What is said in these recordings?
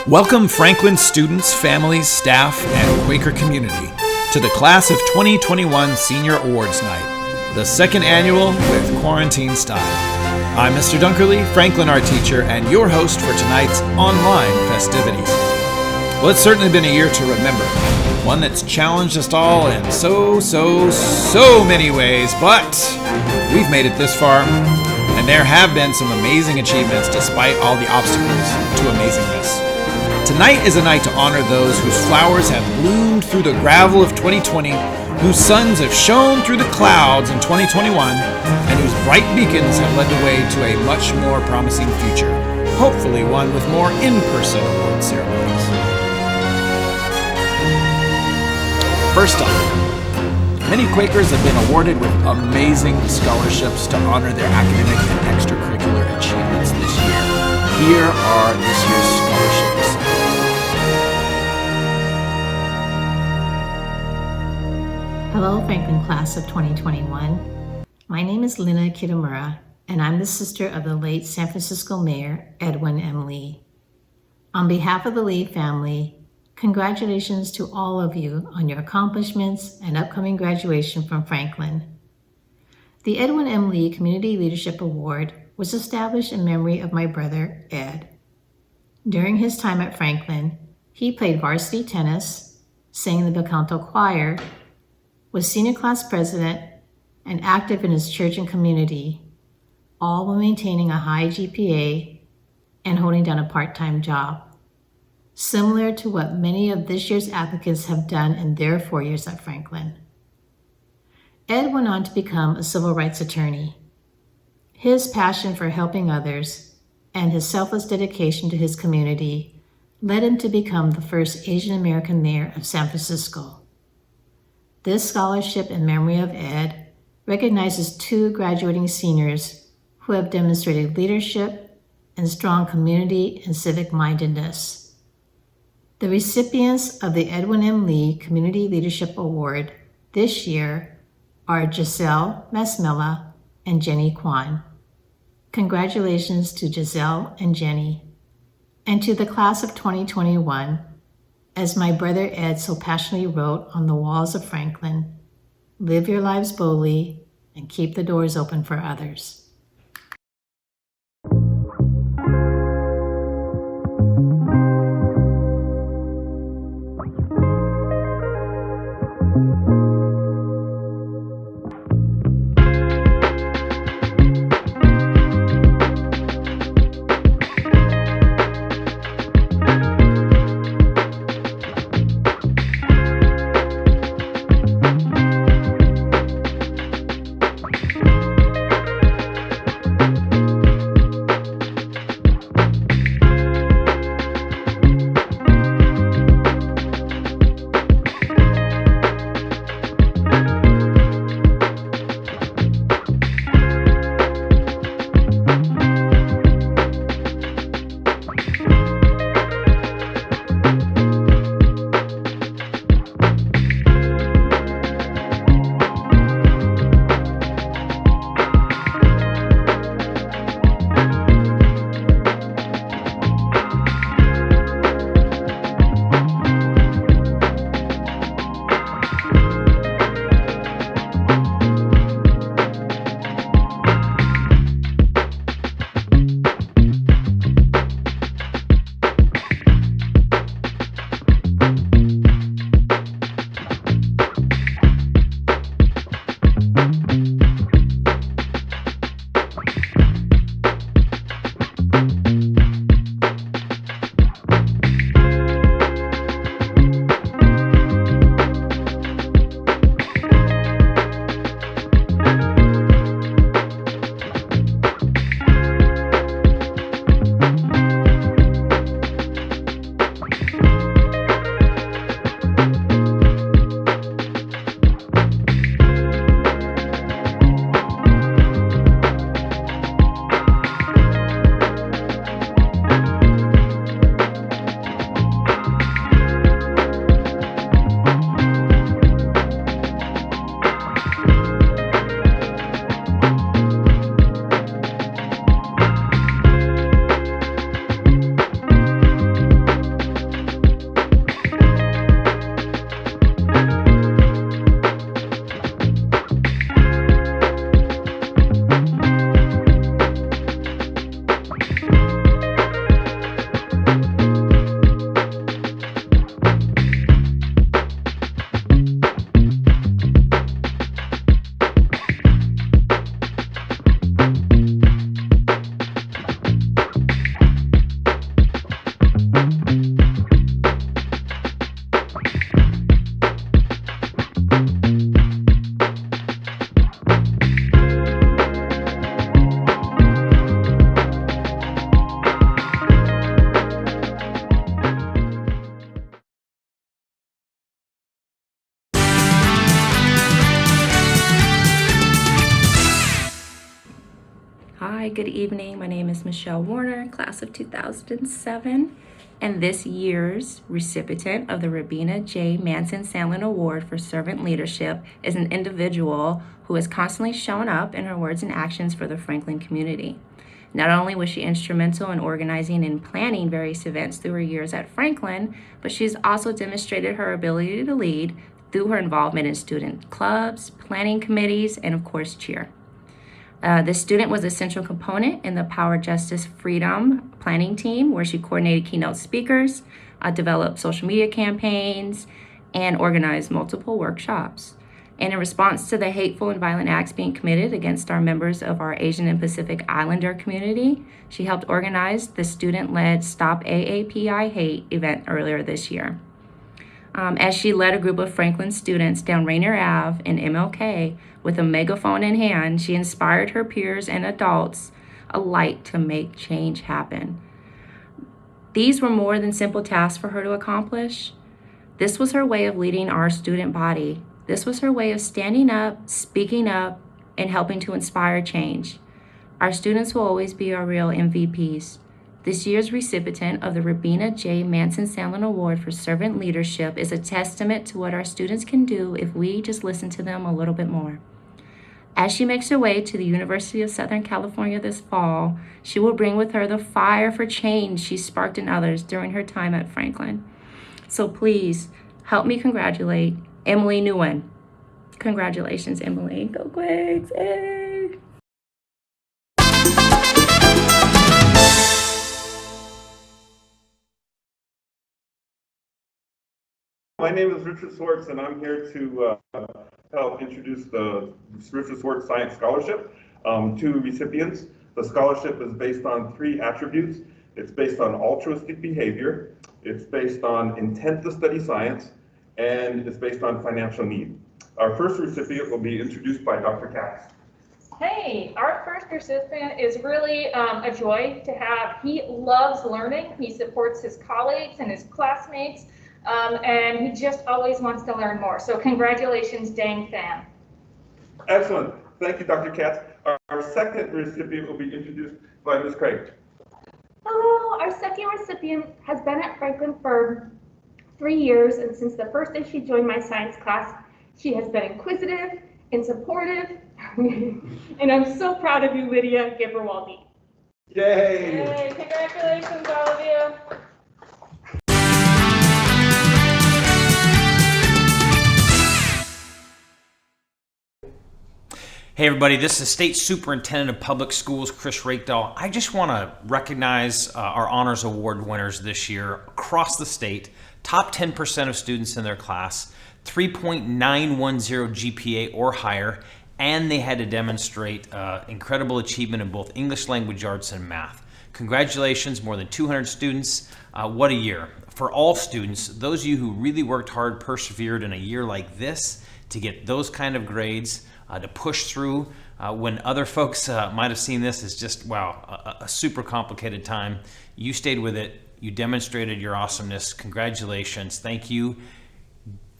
Welcome Franklin students, families, staff, and Quaker community to the Class of 2021 Senior Awards Night, the second annual with Quarantine Style. I'm Mr. Dunkerley, Franklin art teacher, and your host for tonight's online festivities. Well, it's certainly been a year to remember, one that's challenged us all in so many ways, but we've made it this far, and there have been some amazing achievements despite all the obstacles to amazingness. Tonight is a night to honor those whose flowers have bloomed through the gravel of 2020, whose suns have shone through the clouds in 2021, and whose bright beacons have led the way to a much more promising future, hopefully one with more in-person award ceremonies. First up, many Quakers have been awarded with amazing scholarships to honor their academic and extracurricular achievements this year. Here are this year's scholarships. Hello, Franklin Class of 2021. My name is Lina Kitamura, and I'm the sister of the late San Francisco Mayor, Edwin M. Lee. On behalf of the Lee family, congratulations to all of you on your accomplishments and upcoming graduation from Franklin. The Edwin M. Lee Community Leadership Award was established in memory of my brother, Ed. During his time at Franklin, he played varsity tennis, sang in the bel canto choir, was senior class president, and active in his church and community, all while maintaining a high GPA and holding down a part-time job, similar to what many of this year's applicants have done in their 4 years at Franklin. Ed went on to become a civil rights attorney. His passion for helping others and his selfless dedication to his community led him to become the first Asian American mayor of San Francisco. This scholarship in memory of Ed recognizes 2 graduating seniors who have demonstrated leadership and strong community and civic mindedness. The recipients of the Edwin M. Lee Community Leadership Award this year are Giselle Masmella and Jenny Kwan. Congratulations to Giselle and Jenny. And to the class of 2021, as my brother Ed so passionately wrote on the walls of Franklin, live your lives boldly and keep the doors open for others. Hi, good evening. My name is Michelle Warner, class of 2007, and this year's recipient of the Rabina J. Manson Sandlin Award for Servant Leadership is an individual who has constantly shown up in her words and actions for the Franklin community. Not only was she instrumental in organizing and planning various events through her years at Franklin, but she's also demonstrated her ability to lead through her involvement in student clubs, planning committees, and of course, cheer. This student was a central component in the Power, Justice, Freedom planning team, where she coordinated keynote speakers, developed social media campaigns, and organized multiple workshops. And in response to the hateful and violent acts being committed against our members of our Asian and Pacific Islander community, she helped organize the student-led Stop AAPI Hate event earlier this year. As she led a group of Franklin students down Rainier Ave in MLK with a megaphone in hand, she inspired her peers and adults alike to make change happen. These were more than simple tasks for her to accomplish. This was her way of leading our student body. This was her way of standing up, speaking up, and helping to inspire change. Our students will always be our real MVPs. This year's recipient of the Rabina J. Manson Sandlin Award for Servant Leadership is a testament to what our students can do if we just listen to them a little bit more. As she makes her way to the University of Southern California this fall, she will bring with her the fire for change she sparked in others during her time at Franklin. So please help me congratulate Emily Nguyen. Congratulations, Emily. Go Quakes! Hey. My name is Richard Swartz, and I'm here to help introduce the Richard Swartz Science Scholarship to recipients. The scholarship is based on 3 attributes. It's based on altruistic behavior, it's based on intent to study science, and it's based on financial need. Our first recipient will be introduced by Dr. Katz. Hey, our first recipient is really a joy to have. He loves learning. He supports his colleagues and his classmates. And he just always wants to learn more. So congratulations, Dang Fan. Excellent. Thank you, Dr. Katz. Our second recipient will be introduced by Ms. Craig. Hello. Our second recipient has been at Franklin for 3 years, and since the first day she joined my science class, she has been inquisitive and supportive. And I'm so proud of you, Lydia Gibberwaldy. Yay! Yay! Congratulations, all of you. Hey everybody, this is State Superintendent of Public Schools, Chris Rakedahl. I just want to recognize our Honors Award winners this year across the state. Top 10% of students in their class, 3.910 GPA or higher, and they had to demonstrate incredible achievement in both English language arts and math. Congratulations, more than 200 students. What a year. For all students, those of you who really worked hard, persevered in a year like this to get those kind of grades, to push through when other folks might have seen this as just, wow, a super complicated time. You stayed with it. You demonstrated your awesomeness. Congratulations. Thank you.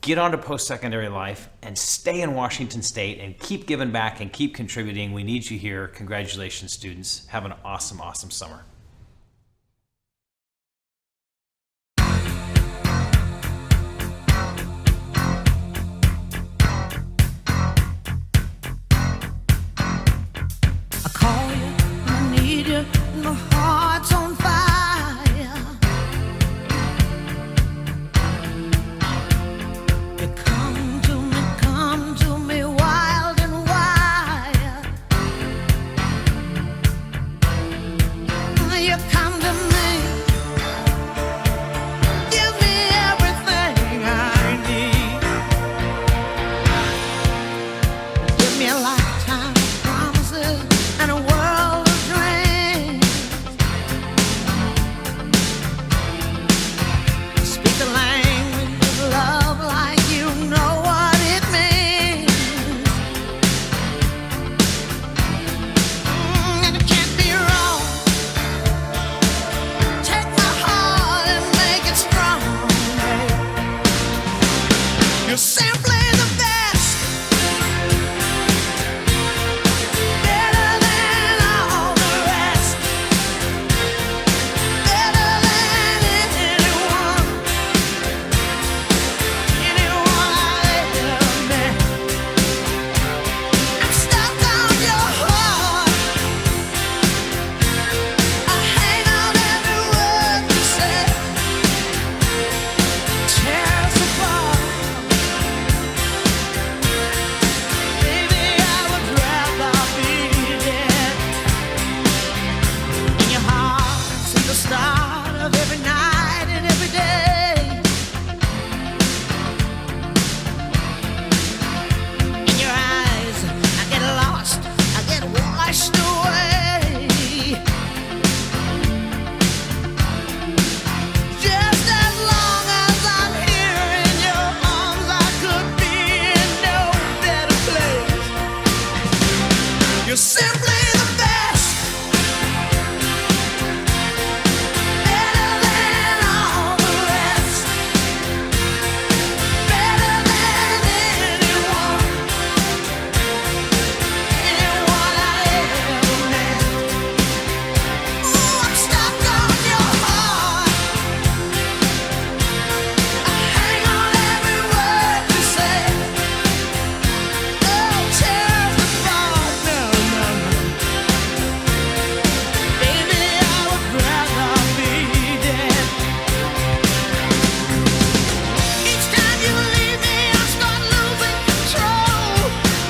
Get on to post-secondary life and stay in Washington State and keep giving back and keep contributing. We need you here. Congratulations, students. Have an awesome, awesome summer. love every night and every day. In your eyes, I get lost, I get washed away. Just as long as I'm here in your arms, I could be in no better place. You're simply the best. Better than all the rest. Better than anyone. Anyone I ever met. Ooh, I'm stuck on your heart. I hang on every word you say. Oh, tears apart. No, no, no. Baby, I would rather be dead. Each time you leave me, I start losing control.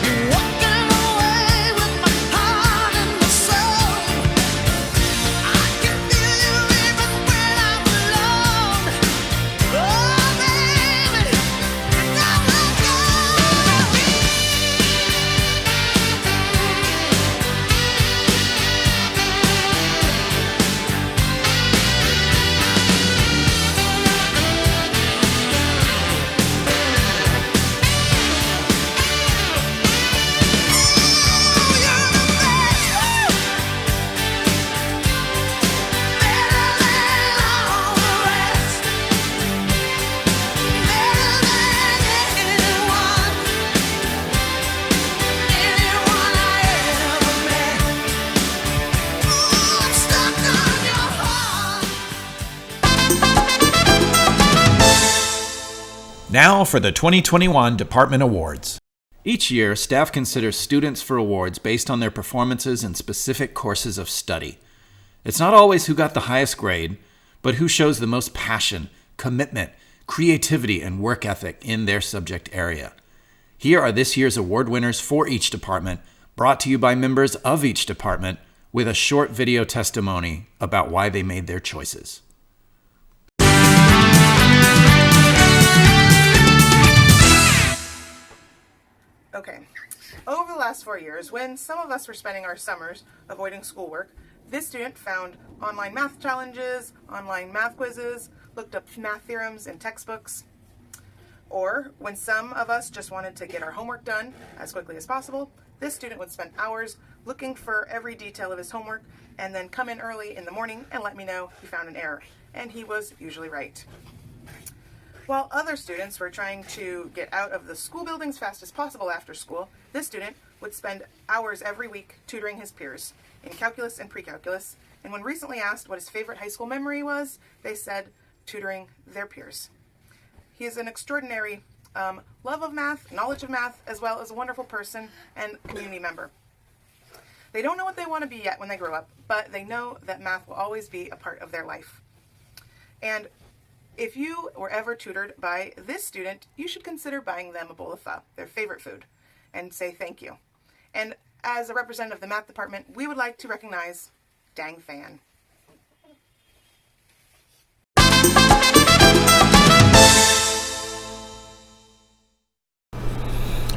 You're walking away with my heart and my soul. I can feel you even when I'm alone. Oh, baby, don't let go. Now for the 2021 Department Awards. Each year, staff considers students for awards based on their performances in specific courses of study. It's not always who got the highest grade, but who shows the most passion, commitment, creativity, and work ethic in their subject area. Here are this year's award winners for each department, brought to you by members of each department, with a short video testimony about why they made their choices. Okay. Over the last 4 years, when some of us were spending our summers avoiding schoolwork, this student found online math challenges, online math quizzes, looked up math theorems in textbooks. Or when some of us just wanted to get our homework done as quickly as possible, this student would spend hours looking for every detail of his homework and then come in early in the morning and let me know he found an error. And he was usually right. While other students were trying to get out of the school building as fast as possible after school, this student would spend hours every week tutoring his peers in calculus and pre-calculus, and when recently asked what his favorite high school memory was, they said tutoring their peers. He is an extraordinary love of math, knowledge of math, as well as a wonderful person and community member. They don't know what they want to be yet when they grow up, but they know that math will always be a part of their life. And if you were ever tutored by this student, you should consider buying them a bowl of pho, their favorite food, and say thank you. And as a representative of the math department, we would like to recognize Dang Fan.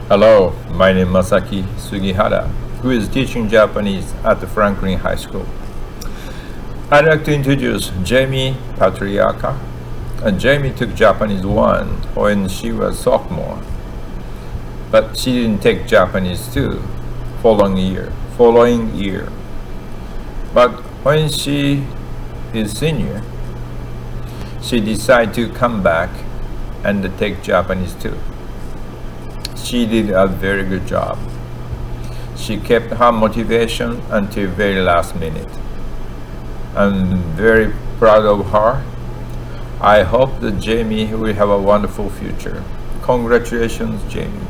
Hello, my name is Masaki Sugihara, who is teaching Japanese at the Franklin High School. I'd like to introduce Jamie Patriarca. Jamie took Japanese 1 when she was sophomore, but she didn't take Japanese 2 following year. But when she is senior, she decided to come back and take Japanese 2. She did a very good job. She kept her motivation until very last minute. I'm very proud of her. I hope that Jamie will have a wonderful future. Congratulations, Jamie.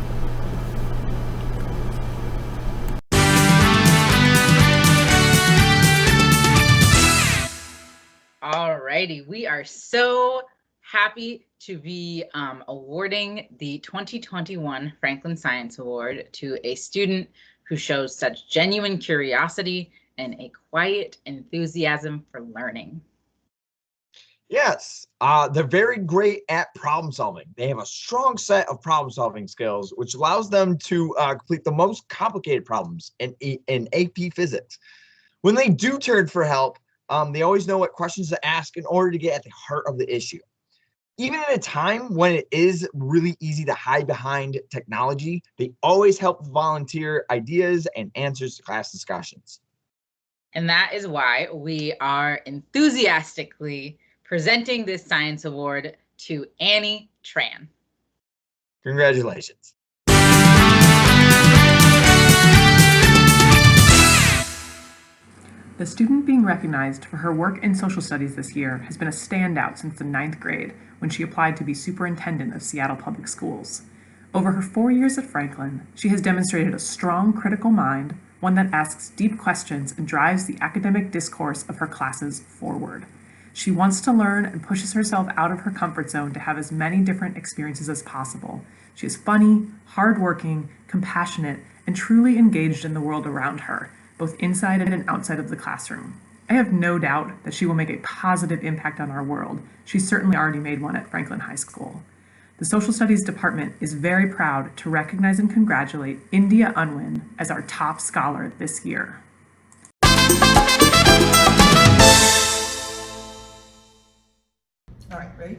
Alrighty, we are so happy to be awarding the 2021 Franklin Science Award to a student who shows such genuine curiosity and a quiet enthusiasm for learning. Yes, they're very great at problem solving. They have a strong set of problem solving skills, which allows them to complete the most complicated problems in AP Physics. When they do turn for help, they always know what questions to ask in order to get at the heart of the issue. Even at a time when it is really easy to hide behind technology, they always help volunteer ideas and answers to class discussions. And that is why we are enthusiastically presenting this science award to Annie Tran. Congratulations. The student being recognized for her work in social studies this year has been a standout since the 9th grade when she applied to be superintendent of Seattle Public Schools. Over her 4 years at Franklin, she has demonstrated a strong critical mind, one that asks deep questions and drives the academic discourse of her classes forward. She wants to learn and pushes herself out of her comfort zone to have as many different experiences as possible. She is funny, hardworking, compassionate, and truly engaged in the world around her, both inside and outside of the classroom. I have no doubt that she will make a positive impact on our world. She certainly already made one at Franklin High School. The Social Studies Department is very proud to recognize and congratulate India Unwin as our top scholar this year. All right, ready?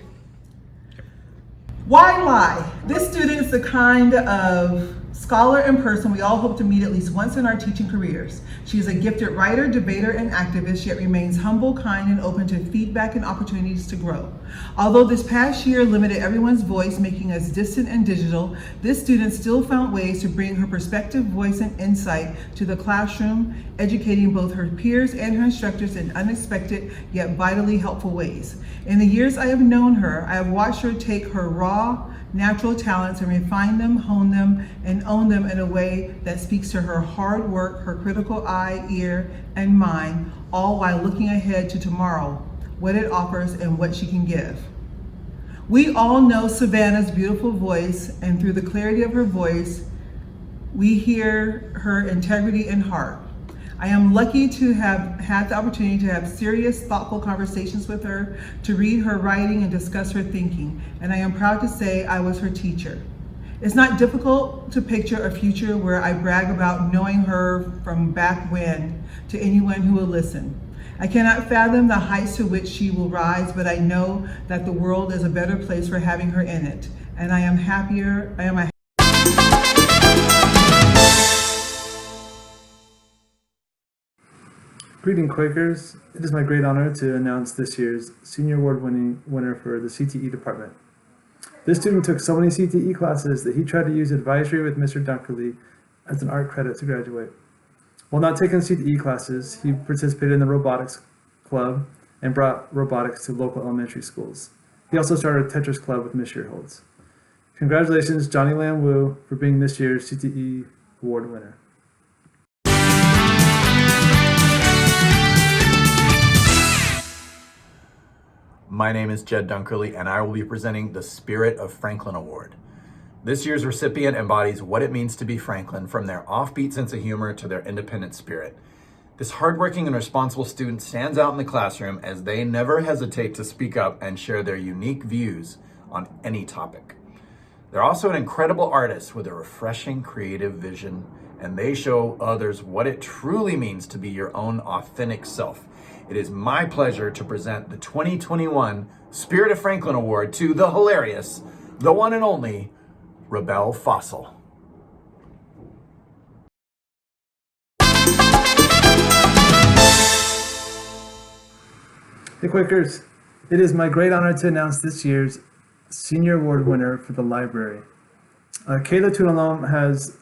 Why lie? This student is the kind of scholar and person we all hope to meet at least once in our teaching careers. She is a gifted writer, debater, and activist, yet remains humble, kind, and open to feedback and opportunities to grow. Although this past year limited everyone's voice, making us distant and digital, this student still found ways to bring her perspective, voice, and insight to the classroom, educating both her peers and her instructors in unexpected yet vitally helpful ways. In the years I have known her, I have watched her take her raw, natural talents and refine them, hone them, and own them in a way that speaks to her hard work, her critical eye, ear, and mind, all while looking ahead to tomorrow, what it offers and what she can give. We all know Savannah's beautiful voice, and through the clarity of her voice, we hear her integrity and heart. I am lucky to have had the opportunity to have serious, thoughtful conversations with her, to read her writing and discuss her thinking, and I am proud to say I was her teacher. It's not difficult to picture a future where I brag about knowing her from back when to anyone who will listen. I cannot fathom the heights to which she will rise, but I know that the world is a better place for having her in it, and I am a Greeting Quakers, it is my great honor to announce this year's Senior Award winner for the CTE department. This student took so many CTE classes that he tried to use advisory with Mr. Dunkerley as an art credit to graduate. While not taking CTE classes, he participated in the robotics club and brought robotics to local elementary schools. He also started a Tetris club with Ms. Shearholds. Congratulations, Johnny Lam Wu, for being this year's CTE award winner. My name is Jed Dunkerley, and I will be presenting the Spirit of Franklin Award. This year's recipient embodies what it means to be Franklin, from their offbeat sense of humor to their independent spirit. This hardworking and responsible student stands out in the classroom as they never hesitate to speak up and share their unique views on any topic. They're also an incredible artist with a refreshing creative vision, and they show others what it truly means to be your own authentic self. It is my pleasure to present the 2021 Spirit of Franklin Award to the hilarious, the one and only, Rebel Fossil. Hey Quakers, it is my great honor to announce this year's Senior Award winner for the library. Kayla Tulalom has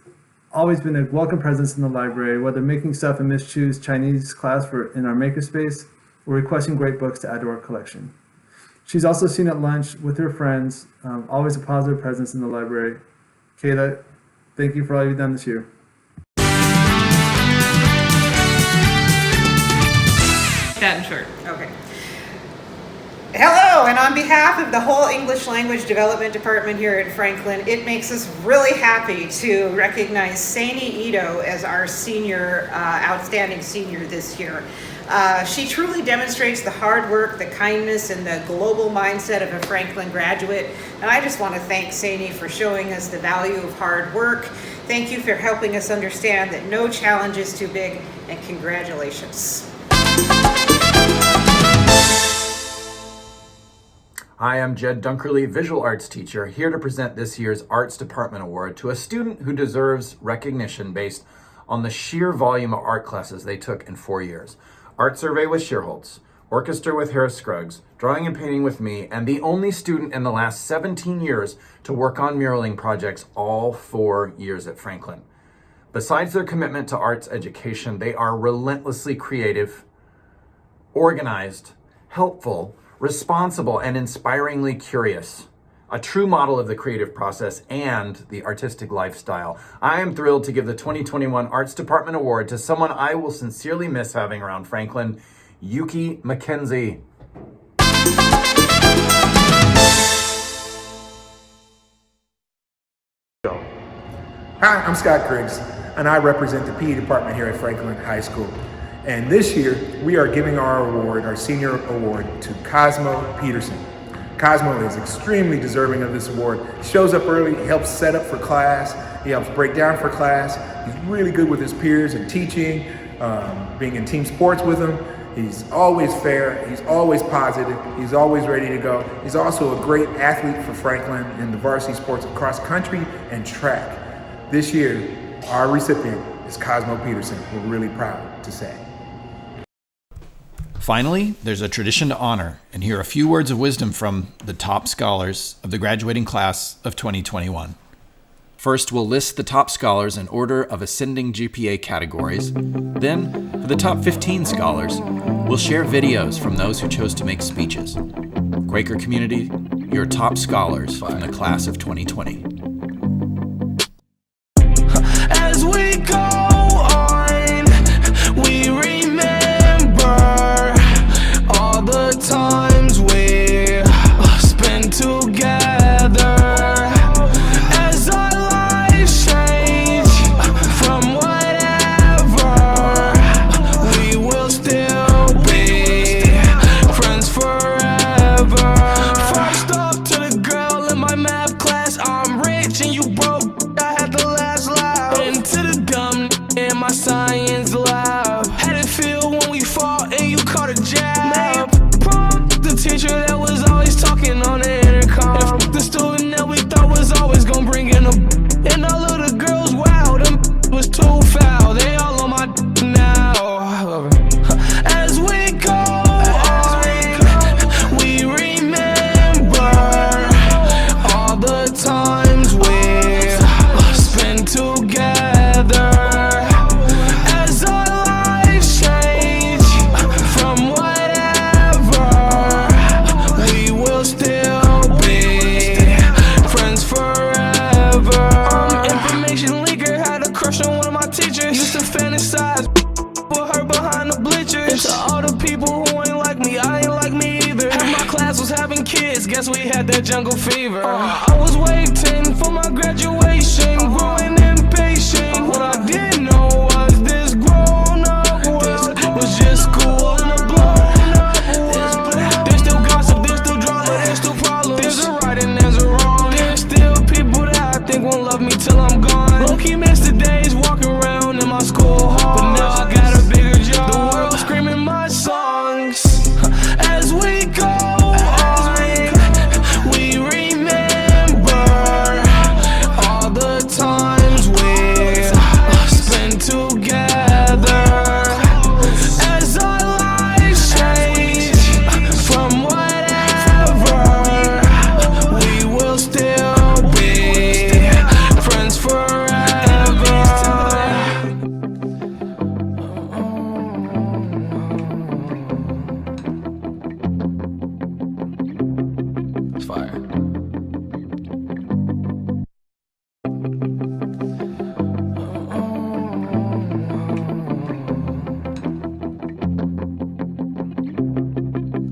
always been a welcome presence in the library, whether making stuff in Miss Chu's Chinese class in our makerspace or requesting great books to add to our collection. She's also seen at lunch with her friends, always a positive presence in the library. Kayla, thank you for all you've done this year. That in short. Okay. Hello, and on behalf of the whole English Language Development Department here at Franklin, it makes us really happy to recognize Sani Ito as our senior, outstanding senior this year. She truly demonstrates the hard work, the kindness, and the global mindset of a Franklin graduate. And I just want to thank Saini for showing us the value of hard work. Thank you for helping us understand that no challenge is too big, and congratulations. Hi, I'm Jed Dunkerley, visual arts teacher, here to present this year's Arts Department Award to a student who deserves recognition based on the sheer volume of art classes they took in 4 years. Art survey with Shearholtz, orchestra with Harris Scruggs, drawing and painting with me, and the only student in the last 17 years to work on muraling projects all 4 years at Franklin. Besides their commitment to arts education, they are relentlessly creative, organized, helpful, responsible, and inspiringly curious. A true model of the creative process and the artistic lifestyle. I am thrilled to give the 2021 Arts Department Award to someone I will sincerely miss having around Franklin, Yuki McKenzie. Hi, I'm Scott Griggs, and I represent the PE department here at Franklin High School. And this year, we are giving our award, our senior award, to Cosmo Peterson. Cosmo is extremely deserving of this award. He shows up early, he helps set up for class, he helps break down for class. He's really good with his peers and teaching, being in team sports with them. He's always fair, he's always positive, he's always ready to go. He's also a great athlete for Franklin in the varsity sports of cross country and track. This year, our recipient is Cosmo Peterson. We're really proud to say. Finally, there's a tradition to honor and hear a few words of wisdom from the top scholars of the graduating class of 2021. First, we'll list the top scholars in order of ascending GPA categories. Then, for the top 15 scholars, we'll share videos from those who chose to make speeches. Quaker community, your top scholars from the class of 2020. As we go on, we remember all the times we spent together. As our lives change from whatever, we will still be friends forever. First off, to the girl in my math class, I'm rich and you broke. I had the last laugh. Into the dumb in my science lab. Had it feel when we fought and you caught a jab. The teacher that was always talking on the intercom. And the student that we thought was always gonna bring in a. And all of the girls, wow, them was too foul. They all on my now. As we go on, we remember all the times we spent together. As our lives change from whatever, we will still be friends forever. Information leaker had a crush on one of my teachers. Used to fantasize with her behind the bleachers. And to all the people who ain't like me, I ain't like me either. Half my class was having kids, guess we had that jungle fever. I was waiting for my graduation, growing impatient. What I didn't know was this grown up world was just cool in a blown up world. There's still gossip, there's still drama, there's still problems. There's a right and there's a wrong. There's still people that I think won't love me till I'm gone. Low-key miss the days walking around in my school hall. But now I got a bigger job. The world screaming my songs. As we go on, we remember all the times we spent together. As our lives change from whatever, we will still be friends forever. It's fire.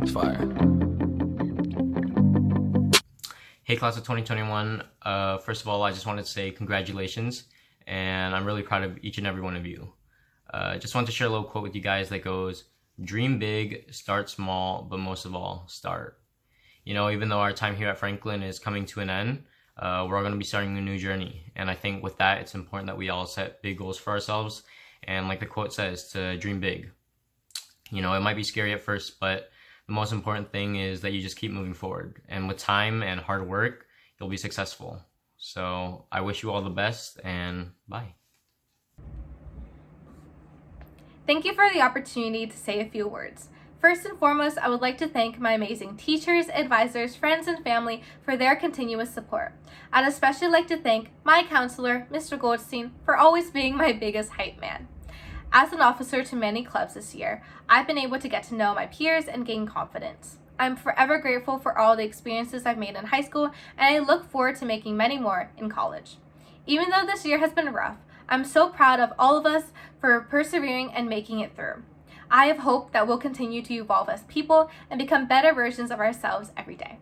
It's fire. Hey, class of 2021. First of all, I just wanted to say congratulations, and I'm really proud of each and every one of you. Just wanted to share a little quote with you guys that goes, Dream big, start small, but most of all, start. You know, even though our time here at Franklin is coming to an end, we're going to be starting a new journey. And I think with that, it's important that we all set big goals for ourselves. And like the quote says, to dream big. You know, it might be scary at first, but the most important thing is that you just keep moving forward. And with time and hard work, you'll be successful. So I wish you all the best, and bye. Thank you for the opportunity to say a few words. First and foremost, I would like to thank my amazing teachers, advisors, friends, and family for their continuous support. I'd especially like to thank my counselor, Mr. Goldstein, for always being my biggest hype man. As an officer to many clubs this year, I've been able to get to know my peers and gain confidence. I'm forever grateful for all the experiences I've made in high school, and I look forward to making many more in college. Even though this year has been rough, I'm so proud of all of us for persevering and making it through. I have hope that we'll continue to evolve as people and become better versions of ourselves every day.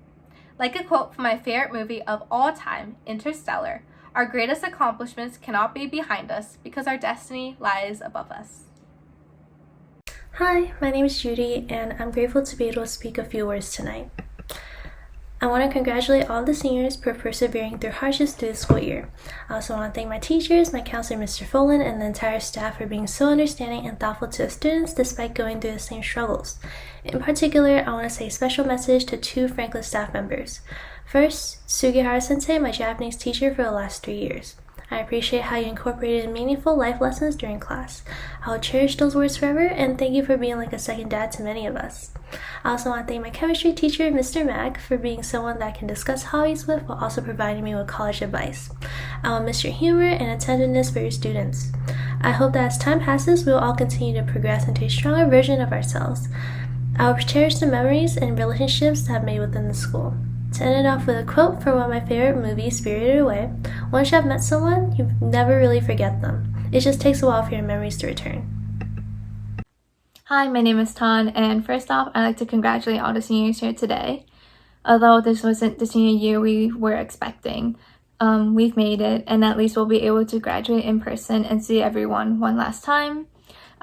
Like a quote from my favorite movie of all time, Interstellar, our greatest accomplishments cannot be behind us because our destiny lies above us. Hi, my name is Judy, and I'm grateful to be able to speak a few words tonight. I want to congratulate all the seniors for persevering through hardships through the school year. I also want to thank my teachers, my counselor, Mr. Folan, and the entire staff for being so understanding and thoughtful to the students despite going through the same struggles. In particular, I want to say a special message to 2 Franklin staff members. First, Sugihara-sensei, my Japanese teacher for the last 3 years. I appreciate how you incorporated meaningful life lessons during class. I will cherish those words forever, and thank you for being like a second dad to many of us. I also want to thank my chemistry teacher, Mr. Mack, for being someone that I can discuss hobbies with while also providing me with college advice. I will miss your humor and attentiveness for your students. I hope that as time passes, we will all continue to progress into a stronger version of ourselves. I will cherish the memories and relationships that I've made within the school. To end it off with a quote from one of my favorite movies, Spirited Away, once you have met someone, you never really forget them. It just takes a while for your memories to return. Hi, my name is Tan, and first off, I'd like to congratulate all the seniors here today. Although this wasn't the senior year we were expecting, we've made it, and at least we'll be able to graduate in person and see everyone one last time.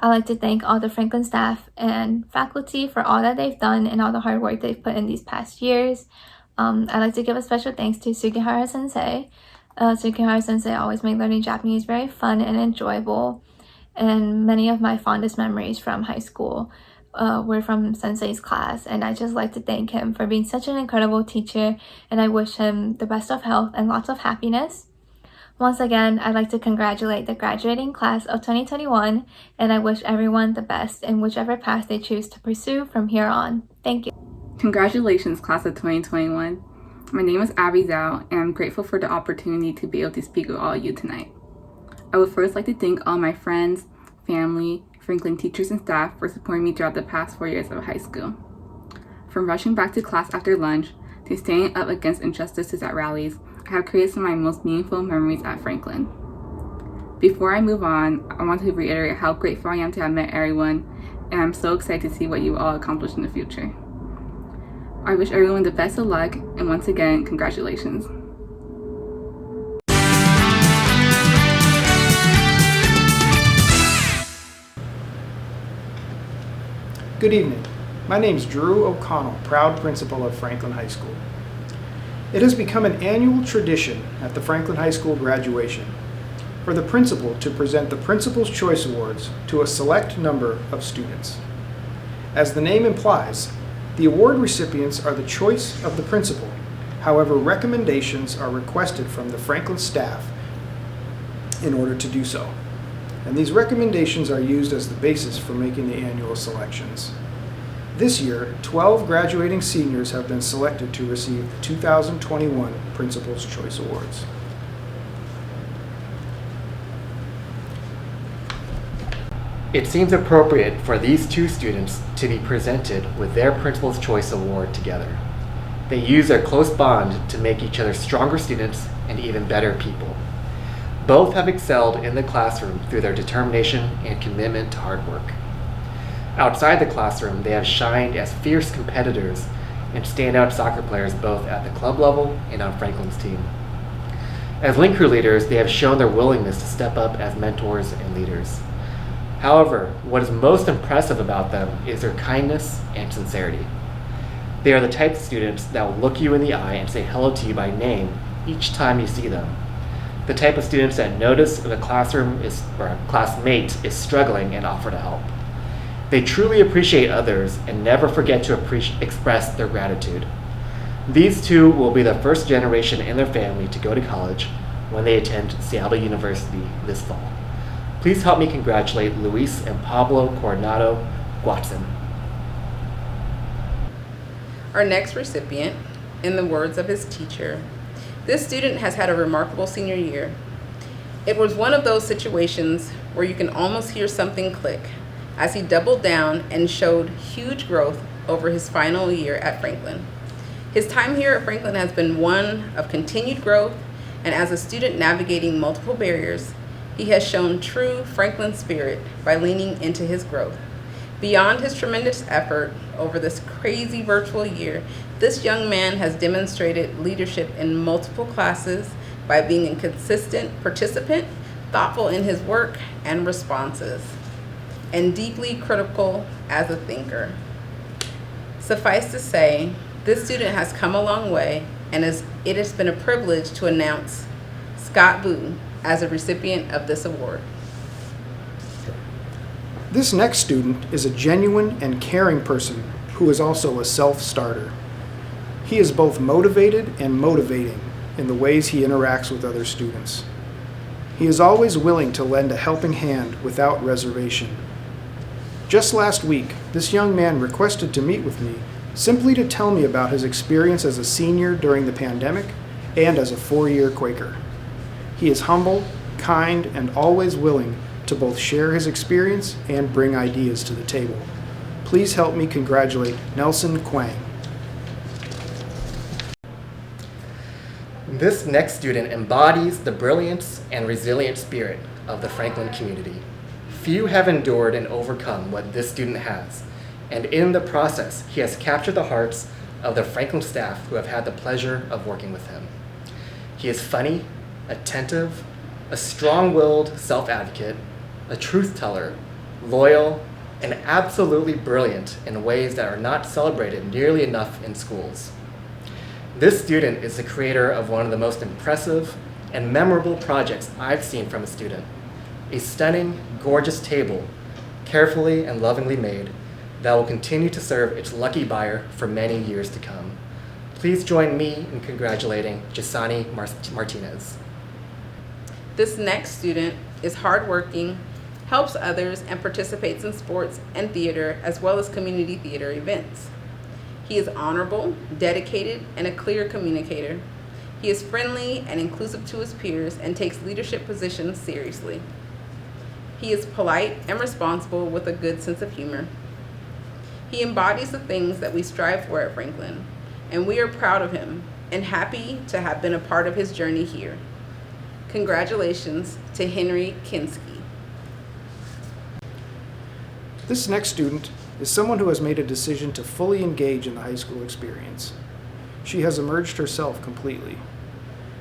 I'd like to thank all the Franklin staff and faculty for all that they've done and all the hard work they've put in these past years. I'd like to give a special thanks to Sugihara-sensei. Sugihara-sensei always made learning Japanese very fun and enjoyable, and many of my fondest memories from high school were from Sensei's class, and I just like to thank him for being such an incredible teacher, and I wish him the best of health and lots of happiness. Once again, I'd like to congratulate the graduating class of 2021, and I wish everyone the best in whichever path they choose to pursue from here on. Thank you. Congratulations, class of 2021. My name is Abby Zhao, and I'm grateful for the opportunity to be able to speak with all of you tonight. I would first like to thank all my friends, family, Franklin teachers and staff for supporting me throughout the past 4 years of high school. From rushing back to class after lunch to standing up against injustices at rallies, I have created some of my most meaningful memories at Franklin. Before I move on, I want to reiterate how grateful I am to have met everyone, and I'm so excited to see what you all accomplish in the future. I wish everyone the best of luck, and once again, congratulations. Good evening. My name is Drew O'Connell, proud principal of Franklin High School. It has become an annual tradition at the Franklin High School graduation for the principal to present the Principal's Choice Awards to a select number of students. As the name implies, the award recipients are the choice of the principal. However, recommendations are requested from the Franklin staff in order to do so. And these recommendations are used as the basis for making the annual selections. This year, 12 graduating seniors have been selected to receive the 2021 Principal's Choice Awards. It seems appropriate for these 2 students to be presented with their Principal's Choice Award together. They use their close bond to make each other stronger students and even better people. Both have excelled in the classroom through their determination and commitment to hard work. Outside the classroom, they have shined as fierce competitors and standout soccer players both at the club level and on Franklin's team. As Link Crew leaders, they have shown their willingness to step up as mentors and leaders. However, what is most impressive about them is their kindness and sincerity. They are the type of students that will look you in the eye and say hello to you by name each time you see them. The type of students that notice if a classmate is struggling and offer to help. They truly appreciate others and never forget to express their gratitude. These two will be the first generation in their family to go to college when they attend Seattle University this fall. Please help me congratulate Luis and Pablo Coronado Guatzen. Our next recipient, in the words of his teacher, this student has had a remarkable senior year. It was one of those situations where you can almost hear something click as he doubled down and showed huge growth over his final year at Franklin. His time here at Franklin has been one of continued growth, and as a student navigating multiple barriers, he has shown true Franklin spirit by leaning into his growth. Beyond his tremendous effort over this crazy virtual year, this young man has demonstrated leadership in multiple classes by being a consistent participant, thoughtful in his work and responses, and deeply critical as a thinker. Suffice to say, this student has come a long way, and it has been a privilege to announce Scott Boo as a recipient of this award. This next student is a genuine and caring person who is also a self-starter. He is both motivated and motivating in the ways he interacts with other students. He is always willing to lend a helping hand without reservation. Just last week, this young man requested to meet with me simply to tell me about his experience as a senior during the pandemic and as a four-year Quaker. He is humble, kind, and always willing to both share his experience and bring ideas to the table. Please help me congratulate Nelson Quang. This next student embodies the brilliance and resilient spirit of the Franklin community. Few have endured and overcome what this student has, and in the process, he has captured the hearts of the Franklin staff who have had the pleasure of working with him. He is funny, attentive, a strong-willed self-advocate, a truth teller, loyal, and absolutely brilliant in ways that are not celebrated nearly enough in schools. This student is the creator of one of the most impressive and memorable projects I've seen from a student. A stunning, gorgeous table, carefully and lovingly made, that will continue to serve its lucky buyer for many years to come. Please join me in congratulating Jasani Martinez. This next student is hardworking, helps others, and participates in sports and theater, as well as community theater events. He is honorable, dedicated, and a clear communicator. He is friendly and inclusive to his peers and takes leadership positions seriously. He is polite and responsible with a good sense of humor. He embodies the things that we strive for at Franklin, and we are proud of him and happy to have been a part of his journey here. Congratulations to Henry Kinski. This next student is someone who has made a decision to fully engage in the high school experience. She has immersed herself completely.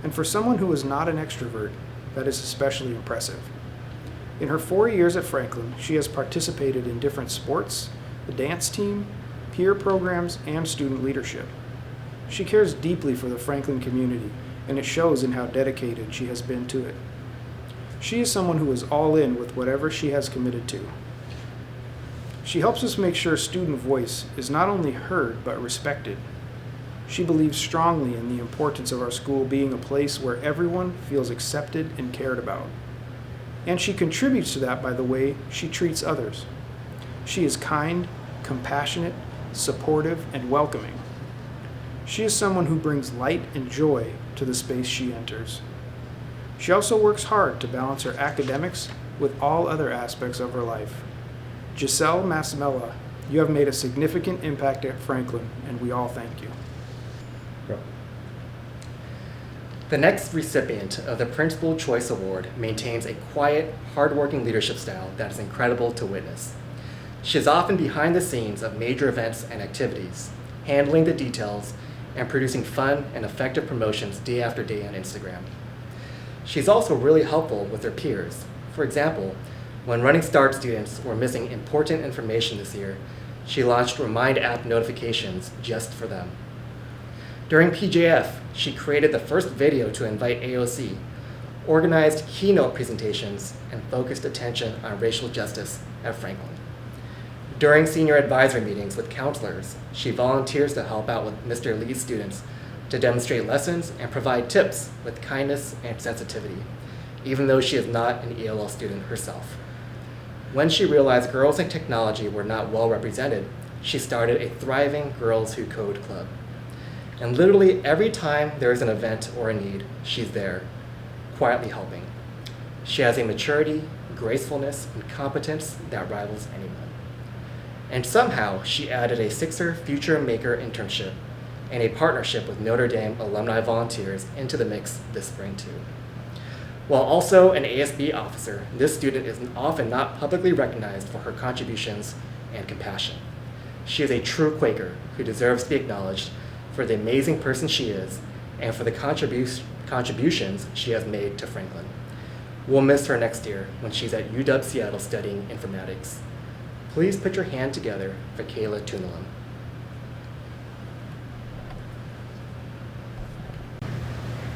And for someone who is not an extrovert, that is especially impressive. In her 4 years at Franklin, she has participated in different sports, the dance team, peer programs, and student leadership. She cares deeply for the Franklin community, and it shows in how dedicated she has been to it. She is someone who is all in with whatever she has committed to. She helps us make sure student voice is not only heard but respected. She believes strongly in the importance of our school being a place where everyone feels accepted and cared about. And she contributes to that by the way she treats others. She is kind, compassionate, supportive, and welcoming. She is someone who brings light and joy to the space she enters. She also works hard to balance her academics with all other aspects of her life. Giselle Massimella, you have made a significant impact at Franklin, and we all thank you. The next recipient of the Principal Choice Award maintains a quiet, hardworking leadership style that is incredible to witness. She is often behind the scenes of major events and activities, handling the details, and producing fun and effective promotions day after day on Instagram. She's also really helpful with her peers. For example, When Running Start students were missing important information this year, she launched Remind app notifications just for them. During PJF, she created the first video to invite AOC, organized keynote presentations, and focused attention on racial justice at Franklin. During senior advisory meetings with counselors, she volunteers to help out with Mr. Lee's students to demonstrate lessons and provide tips with kindness and sensitivity, even though she is not an ELL student herself. When she realized girls in technology were not well represented, she started a thriving Girls Who Code club. And literally every time there is an event or a need, she's there, quietly helping. She has a maturity, gracefulness, and competence that rivals anyone. And somehow she added a Sixer Future Maker internship and a partnership with Notre Dame alumni volunteers into the mix this spring too. While also an ASB officer, this student is often not publicly recognized for her contributions and compassion. She is a true Quaker who deserves to be acknowledged for the amazing person she is and for the contributions she has made to Franklin. We'll miss her next year when she's at UW Seattle studying informatics. Please put your hand together for Kayla Tunelam.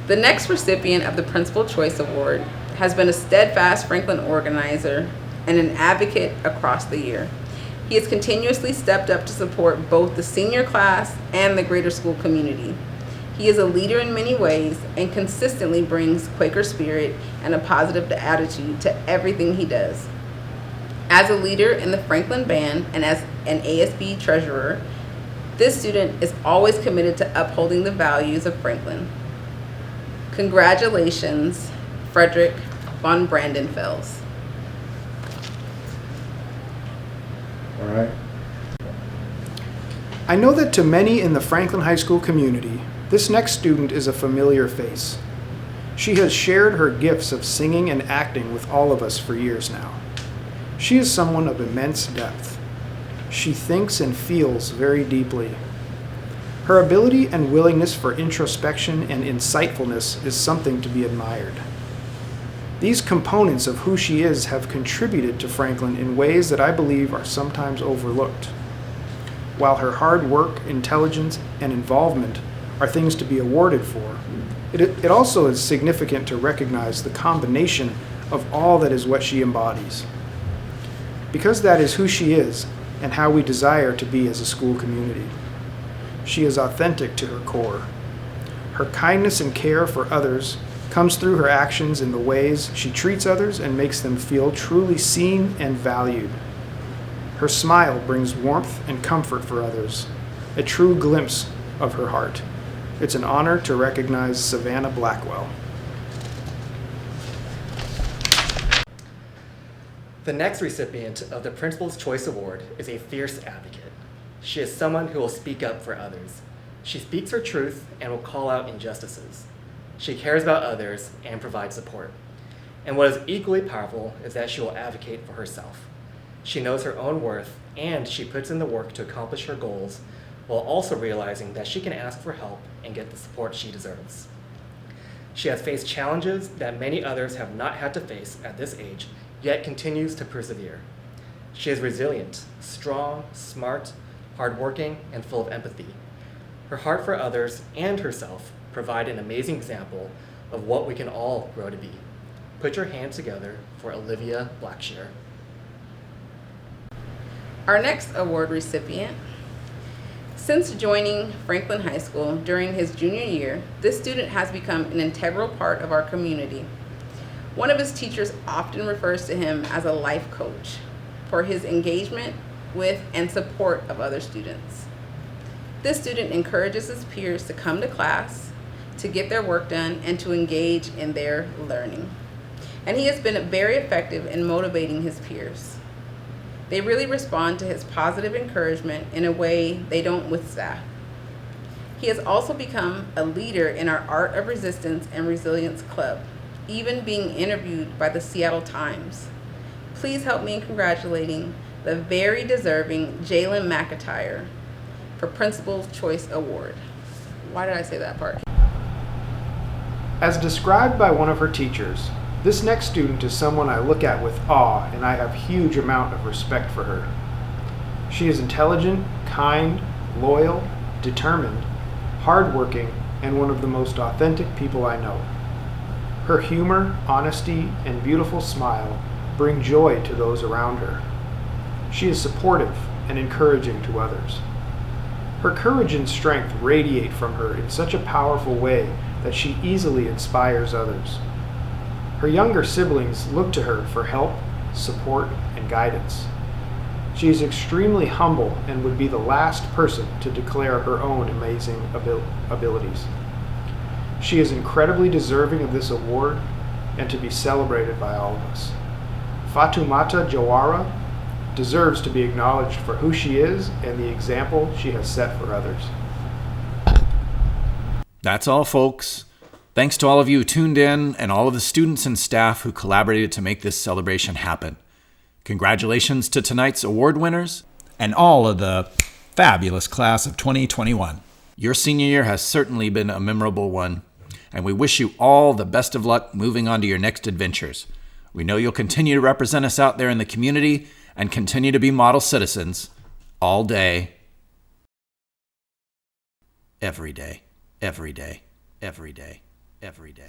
The next recipient of the Principal Choice Award has been a steadfast Franklin organizer and an advocate across the year. He has continuously stepped up to support both the senior class and the greater school community. He is a leader in many ways and consistently brings Quaker spirit and a positive attitude to everything he does. As a leader in the Franklin Band and as an ASB treasurer, this student is always committed to upholding the values of Franklin. Congratulations, Frederick von Brandenfels. All right. I know that to many in the Franklin High School community, this next student is a familiar face. She has shared her gifts of singing and acting with all of us for years now. She is someone of immense depth. She thinks and feels very deeply. Her ability and willingness for introspection and insightfulness is something to be admired. These components of who she is have contributed to Franklin in ways that I believe are sometimes overlooked. While her hard work, intelligence, and involvement are things to be awarded for, it also is significant to recognize the combination of all that is what she embodies. Because that is who she is and how we desire to be as a school community. She is authentic to her core. Her kindness and care for others comes through her actions in the ways she treats others and makes them feel truly seen and valued. Her smile brings warmth and comfort for others, a true glimpse of her heart. It's an honor to recognize Savannah Blackwell. The next recipient of the Principal's Choice Award is a fierce advocate. She is someone who will speak up for others. She speaks her truth and will call out injustices. She cares about others and provides support. And what is equally powerful is that she will advocate for herself. She knows her own worth and she puts in the work to accomplish her goals while also realizing that she can ask for help and get the support she deserves. She has faced challenges that many others have not had to face at this age, yet continues to persevere. She is resilient, strong, smart, hardworking, and full of empathy. Her heart for others and herself provide an amazing example of what we can all grow to be. Put your hands together for Olivia Blackshear. Our next award recipient. Since joining Franklin High School during his junior year, this student has become an integral part of our community. One of his teachers often refers to him as a life coach for his engagement with and support of other students. This student encourages his peers to come to class, to get their work done, and to engage in their learning. And he has been very effective in motivating his peers. They really respond to his positive encouragement in a way they don't with staff. He has also become a leader in our Art of Resistance and Resilience Club, even being interviewed by the Seattle Times. Please help me in congratulating the very deserving Jalen McIntyre for Principal's Choice Award. Why did I say that part? As described by one of her teachers, This next student is someone I look at with awe, and I have huge amount of respect for her. She is intelligent, kind, loyal, determined, hardworking, and one of the most authentic people I know. Her humor, honesty, and beautiful smile bring joy to those around her. She is supportive and encouraging to others. Her courage and strength radiate from her in such a powerful way that she easily inspires others. Her younger siblings look to her for help, support, and guidance. She is extremely humble and would be the last person to declare her own amazing abilities. She is incredibly deserving of this award and to be celebrated by all of us. Fatumata Jawara deserves to be acknowledged for who she is and the example she has set for others. That's all, folks. Thanks to all of you who tuned in and all of the students and staff who collaborated to make this celebration happen. Congratulations to tonight's award winners and all of the fabulous class of 2021. Your senior year has certainly been a memorable one, and we wish you all the best of luck moving on to your next adventures. We know you'll continue to represent us out there in the community and continue to be model citizens all day, every day, every day, every day, every day.